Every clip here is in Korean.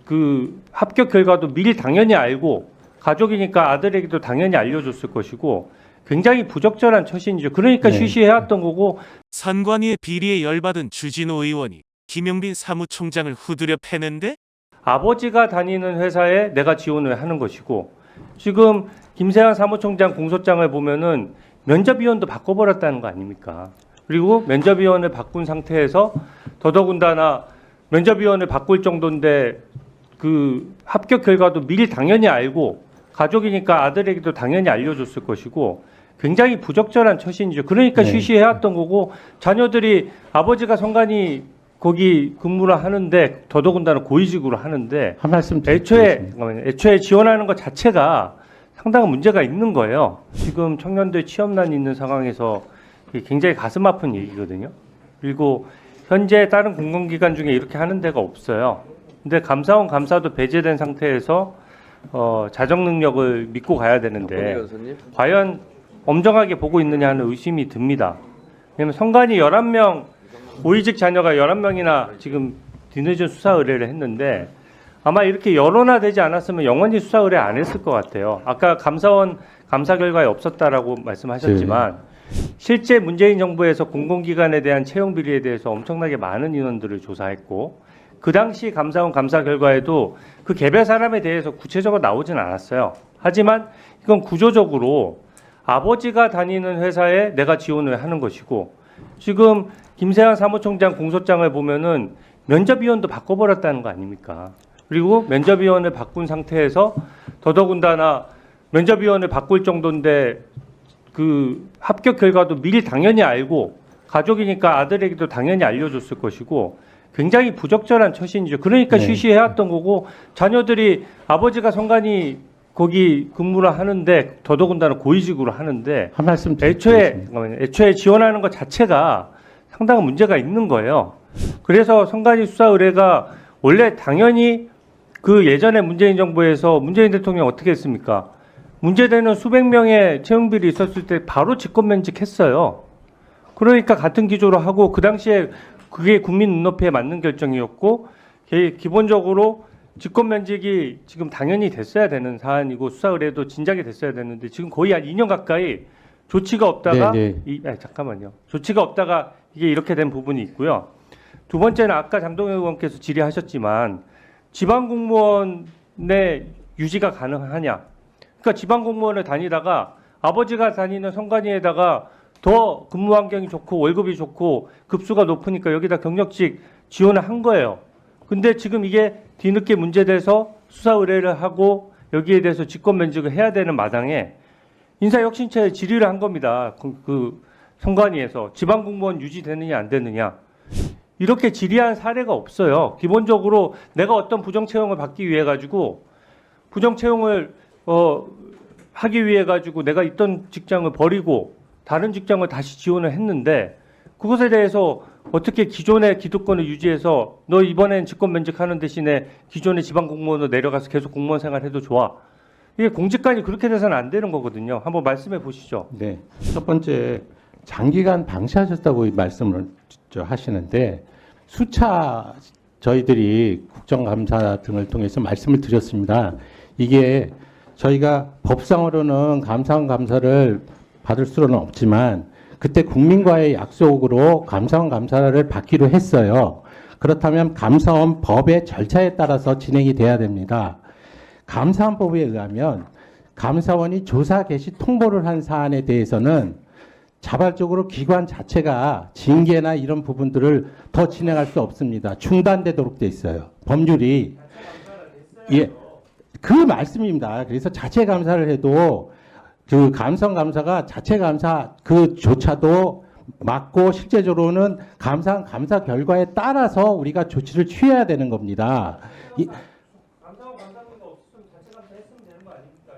그 합격 결과도 미리 당연히 알고 가족이니까 아들에게도 당연히 알려줬을 것이고 굉장히 부적절한 처신이죠. 그러니까 네. 쉬쉬해왔던 거고. 선관위의 비리에 열받은 주진우 의원이 김용빈 사무총장을 후드려 패는데 아버지가 다니는 회사에 내가 지원을 하는 것이고, 지금 김세환 사무총장 공소장을 보면은 면접위원도 바꿔버렸다는 거 아닙니까? 그리고 면접위원을 바꾼 상태에서 더더군다나 면접위원을 바꿀 정도인데 그 합격 결과도 미리 당연히 알고 가족이니까 아들에게도 당연히 알려줬을 것이고 굉장히 부적절한 처신이죠. 그러니까 네. 쉬쉬해왔던 거고, 자녀들이 아버지가 성관이 거기 근무를 하는데 더더군다나 고위직으로 하는데 한 말씀 애초에 지원하는 것 자체가 상당한 문제가 있는 거예요. 지금 청년들 취업난이 있는 상황에서 굉장히 가슴 아픈 얘기거든요. 그리고 현재 다른 공공기관 중에 이렇게 하는 데가 없어요. 근데 감사원 감사도 배제된 상태에서 자정 능력을 믿고 가야 되는데 과연 엄정하게 보고 있느냐 하는 의심이 듭니다. 왜냐하면 성관이 11명, 고위직 자녀가 11명이나 지금 뒤늦은 수사 의뢰를 했는데 아마 이렇게 여론화되지 않았으면 영원히 수사 의뢰 안 했을 것 같아요. 아까 감사원 감사 결과에 없었다라고 말씀하셨지만 실제 문재인 정부에서 공공기관에 대한 채용 비리에 대해서 엄청나게 많은 인원들을 조사했고 그 당시 감사원 감사 결과에도 그 개별 사람에 대해서 구체적으로 나오진 않았어요. 하지만 이건 구조적으로 아버지가 다니는 회사에 내가 지원을 하는 것이고, 지금 김세환 사무총장 공소장을 보면은 면접위원도 바꿔버렸다는 거 아닙니까? 그리고 면접위원을 바꾼 상태에서 더더군다나 면접위원을 바꿀 정도인데 그 합격 결과도 미리 당연히 알고 가족이니까 아들에게도 당연히 알려줬을 것이고 굉장히 부적절한 처신이죠. 그러니까 네. 쉬쉬해왔던 거고, 자녀들이 아버지가 성관이 거기 근무를 하는데 더더군다나 고위직으로 하는데 한 말씀 애초에 지원하는 것 자체가 상당한 문제가 있는 거예요. 그래서 성관이 수사 의뢰가 원래 당연히 그 예전에 문재인 정부에서 문재인 대통령 어떻게 했습니까? 문제되는 수백 명의 채용 비리 있었을 때 바로 직권 면직했어요. 그러니까 같은 기조로 하고 그 당시에 그게 국민 눈높이에 맞는 결정이었고 기본적으로 직권 면직이 지금 당연히 됐어야 되는 사안이고 수사 의뢰도 진작에 됐어야 되는데 지금 거의 한 2년 가까이 조치가 없다가 잠깐만요. 조치가 없다가 이게 이렇게 된 부분이 있고요. 두 번째는 아까 장동영 의원께서 질의하셨지만 지방 공무원의 유지가 가능하냐? 그러니까 지방 공무원을 다니다가 아버지가 다니는 성관위에다가 더 근무 환경이 좋고 월급이 좋고 급수가 높으니까 여기다 경력직 지원을 한 거예요. 근데 지금 이게 뒤늦게 문제돼서 수사 의뢰를 하고 여기에 대해서 직권 면직을 해야 되는 마당에 인사혁신처에 질의를 한 겁니다. 그 성관위에서 지방 공무원 유지되느냐 안 되느냐. 이렇게 질의한 사례가 없어요. 기본적으로 내가 어떤 부정 채용을 받기 위해 가지고 부정 채용을 하기 위해 가지고 내가 있던 직장을 버리고 다른 직장을 다시 지원을 했는데 그것에 대해서 어떻게 기존의 기득권을 유지해서 너 이번엔 직권 면직하는 대신에 기존의 지방 공무원으로 내려가서 계속 공무원 생활해도 좋아. 이게 공직관이 그렇게 돼서는 안 되는 거거든요. 한번 말씀해 보시죠. 네. 첫 번째, 장기간 방치하셨다고 말씀을 하시는데 수차 저희들이 국정감사 등을 통해서 말씀을 드렸습니다. 이게 저희가 법상으로는 감사원 감사를 받을 수는 없지만 그때 국민과의 약속으로 감사원 감사를 받기로 했어요. 그렇다면 감사원 법의 절차에 따라서 진행이 돼야 됩니다. 감사원법에 의하면 감사원이 조사 개시 통보를 한 사안에 대해서는 자발적으로 기관 자체가 징계나 이런 부분들을 더 진행할 수 없습니다. 중단되도록 돼 있어요. 법률이. 예, 그 말씀입니다. 그래서 자체 감사를 해도 그 감사원 감사가 자체 감사 그조차도 맞고 실제적으로는 감사 결과에 따라서 우리가 조치를 취해야 되는 겁니다.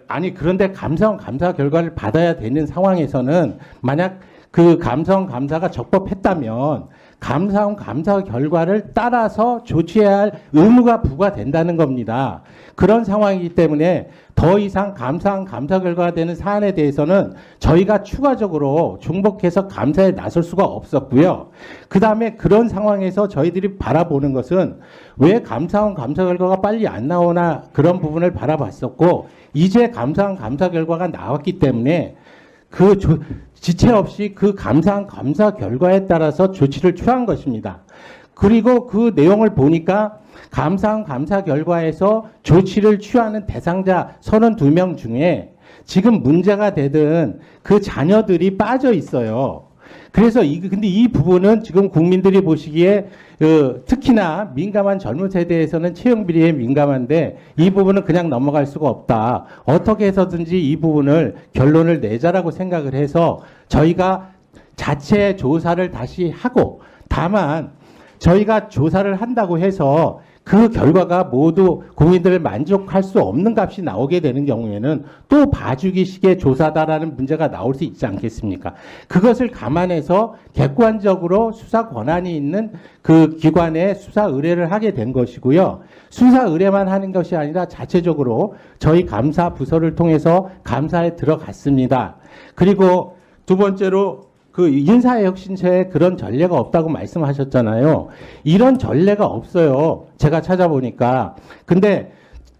아니 그런데 감사원 감사 결과를 받아야 되는 상황에서는 만약 그 감사원 감사가 적법했다면 감사원 감사 결과를 따라서 조치해야 할 의무가 부과된다는 겁니다. 그런 상황이기 때문에 더 이상 감사원 감사 결과가 되는 사안에 대해서는 저희가 추가적으로 중복해서 감사에 나설 수가 없었고요. 그 다음에 그런 상황에서 저희들이 바라보는 것은 왜 감사원 감사 결과가 빨리 안 나오나 그런 부분을 바라봤었고, 이제 감사원 감사 결과가 나왔기 때문에 그 지체 없이 그 감사원 감사 결과에 따라서 조치를 취한 것입니다. 그리고 그 내용을 보니까 감사원 감사 결과에서 조치를 취하는 대상자 32명 중에 지금 문제가 되던 그 자녀들이 빠져 있어요. 그래서 근데 이 부분은 지금 국민들이 보시기에 특히나 민감한 젊은 세대에서는 채용 비리에 민감한데 이 부분은 그냥 넘어갈 수가 없다. 어떻게 해서든지 이 부분을 결론을 내자라고 생각을 해서 저희가 자체 조사를 다시 하고, 다만 저희가 조사를 한다고 해서 그 결과가 모두 국민들을 만족할 수 없는 값이 나오게 되는 경우에는 또 봐주기식의 조사다라는 문제가 나올 수 있지 않겠습니까? 그것을 감안해서 객관적으로 수사 권한이 있는 그 기관에 수사 의뢰를 하게 된 것이고요. 수사 의뢰만 하는 것이 아니라 자체적으로 저희 감사 부서를 통해서 감사에 들어갔습니다. 그리고 두 번째로 그 인사혁신처에 그런 전례가 없다고 말씀하셨잖아요. 이런 전례가 없어요. 제가 찾아보니까. 근데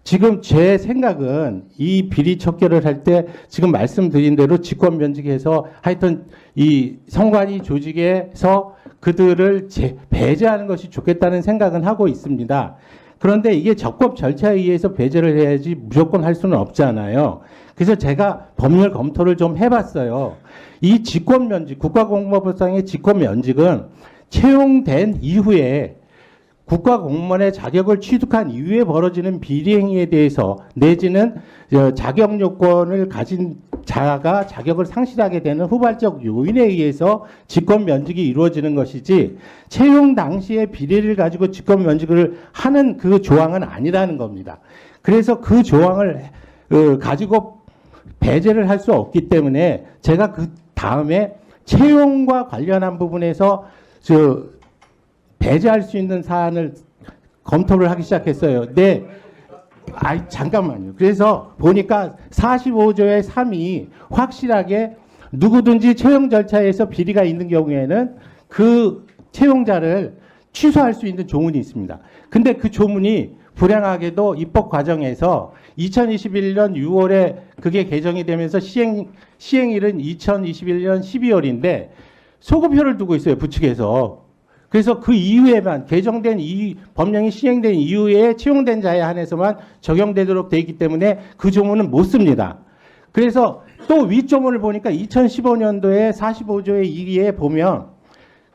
지금 제 생각은 이 비리 척결을 할 때 지금 말씀드린 대로 직권 면직해서 하여튼 이 선관위 조직에서 그들을 배제하는 것이 좋겠다는 생각은 하고 있습니다. 그런데 이게 적법 절차에 의해서 배제를 해야지 무조건 할 수는 없잖아요. 그래서 제가 법률 검토를 좀 해봤어요. 이 직권면직, 국가공무원법상의 직권면직은 채용된 이후에 국가공무원의 자격을 취득한 이후에 벌어지는 비리행위에 대해서 내지는 자격 요건을 가진 자가 자격을 상실하게 되는 후발적 요인에 의해서 직권면직이 이루어지는 것이지, 채용 당시에 비리를 가지고 직권면직을 하는 그 조항은 아니라는 겁니다. 그래서 그 조항을 가지고 배제를 할 수 없기 때문에 제가 그 다음에 채용과 관련한 부분에서 배제할 수 있는 사안을 검토를 하기 시작했어요. 네. 잠깐만요. 그래서 보니까 45조의 3이 확실하게 누구든지 채용 절차에서 비리가 있는 경우에는 그 채용자를 취소할 수 있는 조문이 있습니다. 근데 그 조문이 불행하게도 입법 과정에서 2021년 6월에 그게 개정이 되면서 시행일은 2021년 12월인데 소급표를 두고 있어요, 부측에서. 그래서 그 이후에만 개정된 이 법령이 시행된 이후에 채용된 자에 한해서만 적용되도록 되어 있기 때문에 그 조문은 못 씁니다. 그래서 또 윗조문을 보니까 2015년도에 45조의 2에 보면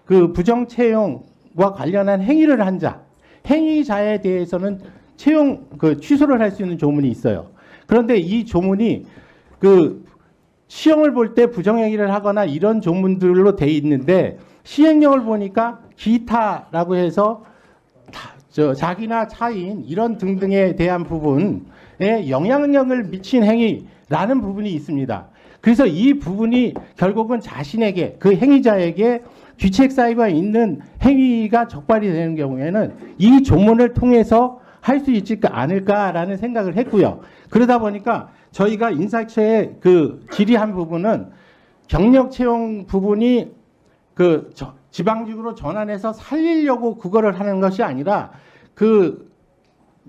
그 부정 채용과 관련한 행위를 한 자, 행위자에 대해서는 채용 취소를 할 수 있는 조문이 있어요. 그런데 이 조문이 그 시험을 볼 때 부정행위를 하거나 이런 조문들로 돼 있는데 시행령을 보니까 기타라고 해서 자기나 차인 이런 등등에 대한 부분에 영향력을 미친 행위라는 부분이 있습니다. 그래서 이 부분이 결국은 자신에게, 그 행위자에게 귀책 사유가 있는 행위가 적발이 되는 경우에는 이 조문을 통해서 할 수 있지 않을까라는 생각을 했고요. 그러다 보니까 저희가 인사처에 그 질의한 부분은 경력 채용 부분이 그 지방직으로 전환해서 살리려고 그거를 하는 것이 아니라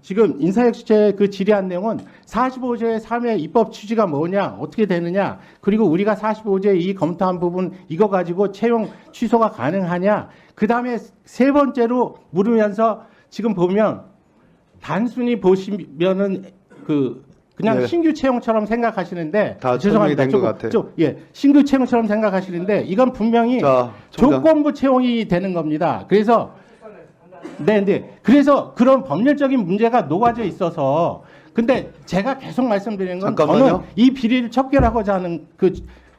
지금 인사혁신처에 그 질의한 내용은 45조의 3의 입법 취지가 뭐냐, 어떻게 되느냐, 그리고 우리가 45조의 이 검토한 부분 이거 가지고 채용 취소가 가능하냐, 그 다음에 세 번째로 물으면서 지금 보면 단순히 보시면은 그냥 네. 신규 채용처럼 생각하시는데 다 설명이 된 것 같아요. 신규 채용처럼 생각하시는데 이건 분명히 자, 총장. 조건부 채용이 되는 겁니다. 그래서 그래서 그런 법률적인 문제가 녹아져 있어서, 근데 제가 계속 말씀드리는 건 잠깐만요. 저는 이 비리를 척결하고자 하는 그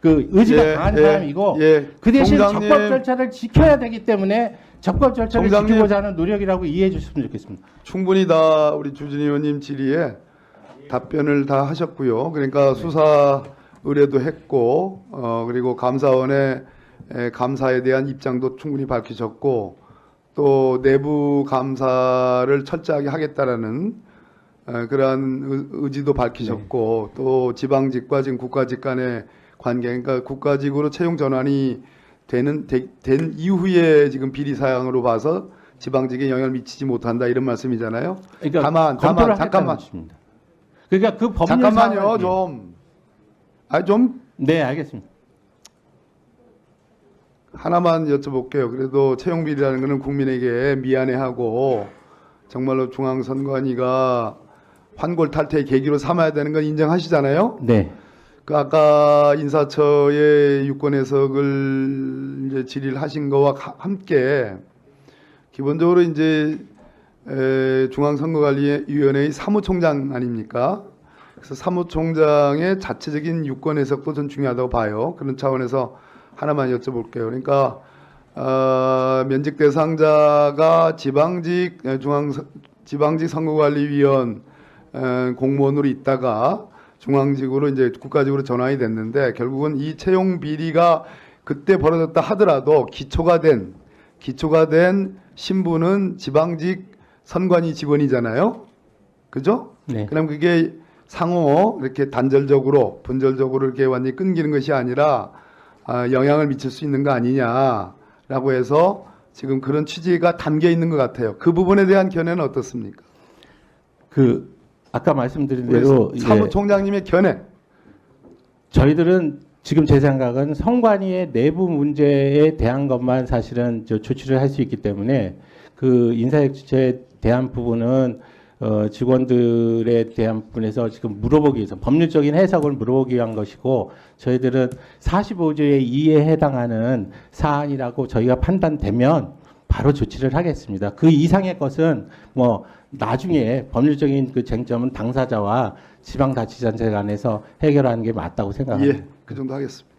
의지가 강한 사람이고 그 대신 총장님. 적법 절차를 지켜야 되기 때문에 적법 절차를 총장님. 지키고자 하는 노력이라고 이해해 주셨으면 좋겠습니다. 충분히 다 우리 주진희 의원님 질의에 답변을 다 하셨고요. 그러니까 수사 의뢰도 했고, 그리고 감사원의 감사에 대한 입장도 충분히 밝히셨고, 또 내부 감사를 철저하게 하겠다라는 그러한 의지도 밝히셨고 또 지방직과 지금 국가직 간의 관계, 그러니까 국가직으로 채용 전환이 된 이후에 지금 비리 사항으로 봐서 지방직에 영향을 미치지 못한다 이런 말씀이잖아요. 그러니까 다만 검토를 잠깐만. 하겠다는 것입니다. 그러니까 그 법률 잠깐만요, 사항을- 좀. 좀 네, 알겠습니다. 하나만 여쭤볼게요. 그래도 채용 비리라는 것은 국민에게 미안해하고 정말로 중앙선관위가 환골 탈퇴의 계기로 삼아야 되는 건 인정하시잖아요. 네. 그 아까 인사처의 유권 해석을 이제 질의를 하신 거와 함께 기본적으로 이제 중앙선거관리위원회의 사무총장 아닙니까? 그래서 사무총장의 자체적인 유권 해석도 전 중요하다고 봐요. 그런 차원에서 하나만 여쭤볼게요. 그러니까 면직 대상자가 지방직 선거관리위원 공무원으로 있다가 중앙직으로 이제 국가직으로 전환이 됐는데 결국은 이 채용 비리가 그때 벌어졌다 하더라도 기초가 된 신분은 지방직 선관위 직원이잖아요. 그죠? 네. 그럼 그게 상호 이렇게 단절적으로 분절적으로 이렇게 완전히 끊기는 것이 아니라 영향을 미칠 수 있는 거 아니냐라고 해서 지금 그런 취지가 담겨 있는 것 같아요. 그 부분에 대한 견해는 어떻습니까? 그 아까 말씀드린 우리 대로 이제 사무총장님의 견해. 저희들은 지금 제 생각은 선관위의 내부 문제에 대한 것만 사실은 조치를 할 수 있기 때문에 그 인사혁신처에 대한 부분은 직원들에 대한 부분에서 지금 물어보기 위해서 법률적인 해석을 물어보기 위한 것이고 저희들은 45조의 2에 해당하는 사안이라고 저희가 판단되면 바로 조치를 하겠습니다. 그 이상의 것은 뭐 나중에 법률적인 그 쟁점은 당사자와 지방자치단체 간에서 해결하는 게 맞다고 생각합니다. 예, 그 정도 하겠습니다.